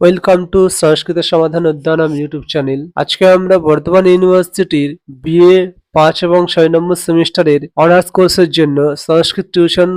Welcome to সংস্কৃত সমাধান উদ্যানম YouTube channel. আজকে আমরা বর্ধমান ইউনিভার্সিটির বিএ ৫ এবং ৬ নম্বর সেমিস্টারের অনার্স কোর্সের জন্য সংস্কৃত টিউশন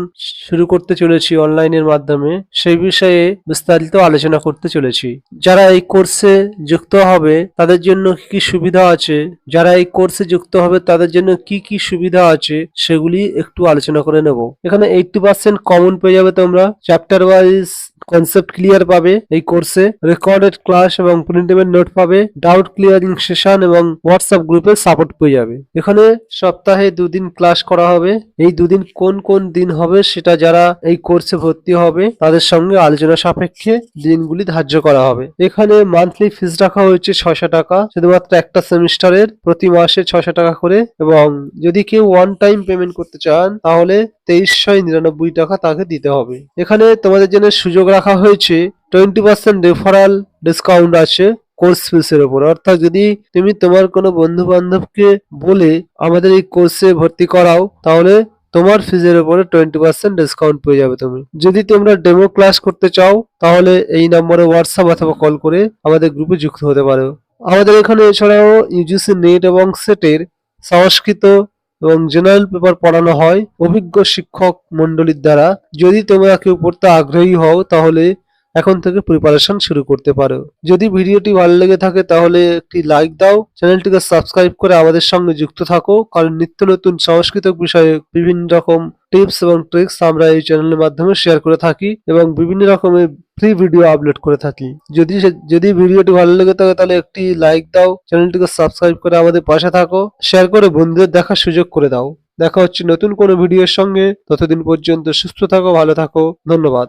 শুরু করতে চলেছি অনলাইনের মাধ্যমে। সেই বিষয়ে বিস্তারিত আলোচনা করতে চলেছি। যারা এই কোর্সে যুক্ত হবে তাদের জন্য কি কি সুবিধা আছে, যারা এই কোর্সে যুক্ত হবে তাদের জন্য কি কি সুবিধা আছে সেগুলি একটু আলোচনা করে নেব। এখানে 80% কমন পেয়ে যাবে তোমরা। চ্যাপ্টার ওয়াইজ কনসেপ্ট ক্লিয়ার পাবে এই কোর্সে, রেকর্ডেড ক্লাস এবং প্রিন্টেবল নোট পাবে, ডাউট ক্লিয়ারিং সেশন এবং হোয়াটসঅ্যাপ গ্রুপের সাপোর্ট পেয়ে যাবে। এখানে সপ্তাহে 2 দিন ক্লাস করা হবে। এই 2 দিন কোন কোন দিন হবে সেটা যারা এই কোর্সে ভর্তি হবে তাদের সঙ্গে আলোচনা সাপেক্ষে দিনগুলি ধার্য করা হবে। এখানে মান্থলি ফিস রাখা হয়েছে 600 টাকা, শুধুমাত্র একটা সেমিস্টারের প্রতি মাসে 600 টাকা করে, এবং যদি কেউ ওয়ান টাইম পেমেন্ট করতে চান তাহলে 2399 টাকা তাকে দিতে হবে। এখানে তোমাদের জন্য সুযোগ রাখা হয়েছে 20% রেফারাল ডিসকাউন্ট আছে কোর্স ফিসের উপর। অর্থাৎ যদি তুমি তোমার কোনো বন্ধু বান্ধবকে বলে আমাদের এই কোর্সে ভর্তি করাও তাহলে তোমার ফিজের উপরে 20% ডিসকাউন্ট পেয়ে যাবে তুমি। যদি তোমরা ডেমো ক্লাস করতে চাও তাহলে এই নম্বরে হোয়াটসঅ্যাপ অথবা কল করে আমাদের গ্রুপে যুক্ত হতে পারো। আমাদের এখানে এছাড়াও ইউজিসি নেট এবং সেটের সংস্কৃত এবং জেনারেল পেপার পড়ানো হয় অভিজ্ঞ শিক্ষক মন্ডলীর দ্বারা। যদি তোমরা কেউ পড়তে আগ্রহী হও তাহলে এখন থেকে প্রিপারেশন শুরু করতে পারো। যদি ভিডিওটি ভালো লেগে থাকে তাহলে একটি লাইক দাও, চ্যানেলটিকে সাবস্ক্রাইব করে আমাদের সঙ্গে যুক্ত থাকো, কারণ নিত্য নতুন সংস্কৃত বিষয়ে বিভিন্ন রকম টিপস এবং ট্রিক্স আমরা এই চ্যানেলের মাধ্যমে শেয়ার করে থাকি এবং বিভিন্ন রকমের ফ্রি ভিডিও আপলোড করে থাকি। যদি ভিডিওটি ভালো লেগে থাকে তাহলে একটি লাইক দাও, চ্যানেলটিকে সাবস্ক্রাইব করে আমাদের পাশে থাকো, শেয়ার করে বন্ধুদের দেখার সুযোগ করে দাও। দেখা হচ্ছে নতুন কোনো ভিডিওর সঙ্গে। ততদিন পর্যন্ত সুস্থ থাকো, ভালো থাকো, ধন্যবাদ।